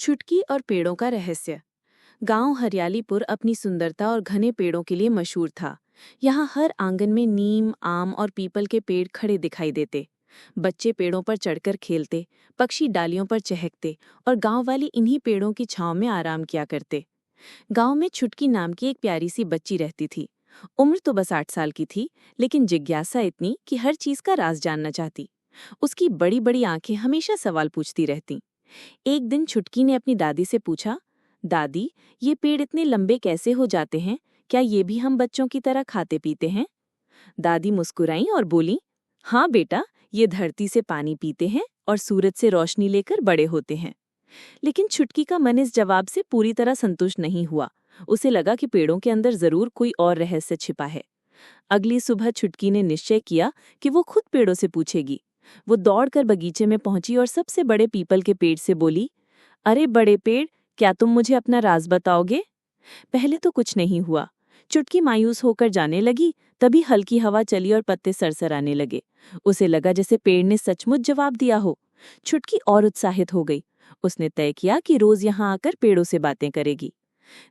चुटकी और पेड़ों का रहस्य। गांव हरियालीपुर अपनी सुंदरता और घने पेड़ों के लिए मशहूर था। यहाँ हर आंगन में नीम, आम और पीपल के पेड़ खड़े दिखाई देते। बच्चे पेड़ों पर चढ़कर खेलते, पक्षी डालियों पर चहकते और गांव वाले इन्हीं पेड़ों की छांव में आराम किया करते। गांव में छुटकी नाम की एक प्यारी सी बच्ची रहती थी। उम्र तो बस 8 साल की थी, लेकिन जिज्ञासा इतनी कि हर चीज का राज जानना चाहती। उसकी बड़ी बड़ी आंखें हमेशा सवाल पूछती रहतीं। एक दिन छुटकी ने अपनी दादी से पूछा, दादी, ये पेड़ इतने लंबे कैसे हो जाते हैं? क्या ये भी हम बच्चों की तरह खाते पीते हैं? दादी मुस्कुराईं और बोली, हाँ बेटा, ये धरती से पानी पीते हैं और सूरज से रोशनी लेकर बड़े होते हैं। लेकिन छुटकी का मन इस जवाब से पूरी तरह संतुष्ट नहीं हुआ। उसे लगा कि पेड़ों के अंदर जरूर कोई और रहस्य छिपा है। अगली सुबह छुटकी ने निश्चय किया कि वो खुद पेड़ों से पूछेगी। वो दौड़कर बगीचे में पहुंची और सबसे बड़े पीपल के पेड़ से बोली, अरे बड़े पेड़, क्या तुम मुझे अपना राज बताओगे? पहले तो कुछ नहीं हुआ। चुटकी मायूस होकर जाने लगी, तभी हल्की हवा चली और पत्ते सरसराने लगे। उसे लगा जैसे पेड़ ने सचमुच जवाब दिया हो। चुटकी और उत्साहित हो गई। उसने तय किया कि रोज यहाँ आकर पेड़ों से बातें करेगी।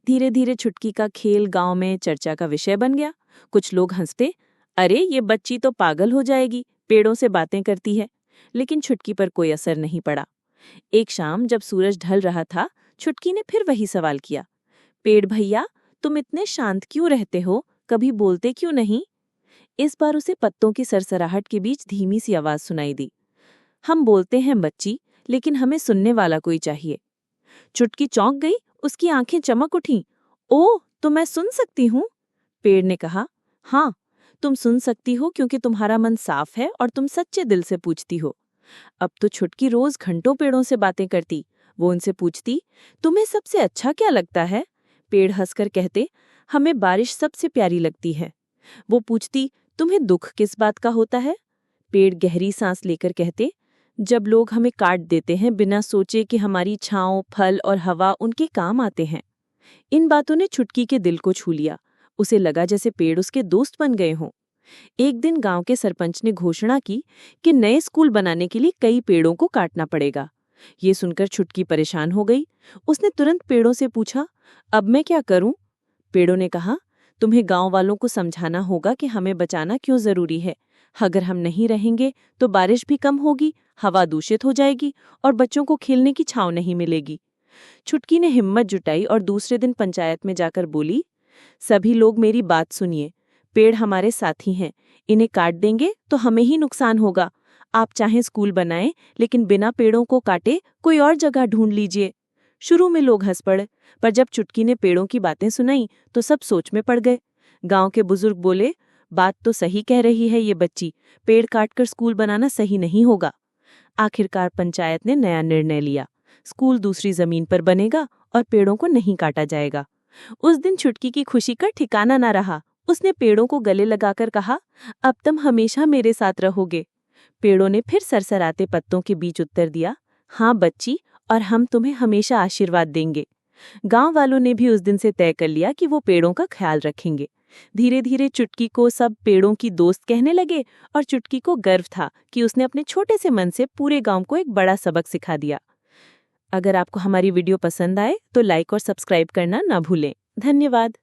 धीरे धीरे छुटकी का खेल गांव में चर्चा का विषय बन गया। कुछ लोग हंसते, अरे ये बच्ची तो पागल हो जाएगी, पेड़ों से बातें करती है। लेकिन छुटकी पर कोई असर नहीं पड़ा। एक शाम जब सूरज ढल रहा था, छुटकी ने फिर वही सवाल किया, पेड़ भैया, तुम इतने शांत क्यों रहते हो? कभी बोलते क्यों नहीं? इस बार उसे पत्तों की सरसराहट के बीच धीमी सी आवाज सुनाई दी, हम बोलते हैं बच्ची, लेकिन हमें सुनने वाला कोई चाहिए। चुटकी चौंक गई, उसकी आंखें चमक उठीं। ओह, तो मैं सुन सकती हूँ? पेड़ ने कहा, हाँ, तुम सुन सकती हो क्योंकि तुम्हारा मन साफ है और तुम सच्चे दिल से पूछती हो। अब तो छुटकी रोज घंटों पेड़ों से बातें करती। वो उनसे पूछती, तुम्हें सबसे अच्छा क्या लगता है? पेड़ हंसकर कहते, हमें बारिश सबसे प्यारी लगती है। वो पूछती, तुम्हें दुख किस बात का होता है? पेड़ गहरी सांस लेकर कहते, जब लोग हमें काट देते हैं बिना सोचे कि हमारी छांव, फल और हवा उनके काम आते हैं। इन बातों ने छुटकी के दिल को छू लिया। उसे लगा जैसे पेड़ उसके दोस्त बन गए हों। एक दिन गांव के सरपंच ने घोषणा की कि नए स्कूल बनाने के लिए कई पेड़ों को काटना पड़ेगा। ये सुनकर छुटकी परेशान हो गई। उसने तुरंत पेड़ों से पूछा, अब मैं क्या करूं? पेड़ों ने कहा, तुम्हें गांव वालों को समझाना होगा कि हमें बचाना क्यों जरूरी है। अगर हम नहीं रहेंगे तो बारिश भी कम होगी, हवा दूषित हो जाएगी और बच्चों को खेलने की छांव नहीं मिलेगी। छुटकी ने हिम्मत जुटाई और दूसरे दिन पंचायत में जाकर बोली, सभी लोग मेरी बात सुनिए, पेड़ हमारे साथी हैं, इन्हें काट देंगे तो हमें ही नुकसान होगा। आप चाहें स्कूल बनाएं, लेकिन बिना पेड़ों को काटे कोई और जगह ढूंढ लीजिए। शुरू में लोग हंस पड़े, पर जब चुटकी ने पेड़ों की बातें सुनाई तो सब सोच में पड़ गए। गांव के बुजुर्ग बोले, बात तो सही कह रही है ये बच्ची, पेड़ काटकर स्कूल बनाना सही नहीं होगा। आखिरकार पंचायत ने नया निर्णय लिया, स्कूल दूसरी जमीन पर बनेगा और पेड़ों को नहीं काटा जाएगा। उस दिन छुटकी की खुशी का ठिकाना न रहा। उसने पेड़ों को गले लगाकर कहा, अब तुम हमेशा मेरे साथ रहोगे। पेड़ों ने फिर सरसराते पत्तों के बीच उत्तर दिया, हाँ बच्ची, और हम तुम्हें हमेशा आशीर्वाद देंगे। गांव वालों ने भी उस दिन से तय कर लिया कि वो पेड़ों का ख्याल रखेंगे। धीरे धीरे चुटकी को सब पेड़ों की दोस्त कहने लगे और चुटकी को गर्व था कि उसने अपने छोटे से मन से पूरे गांव को एक बड़ा सबक सिखा दिया। अगर आपको हमारी वीडियो पसंद आए तो लाइक और सब्सक्राइब करना ना भूलें। धन्यवाद।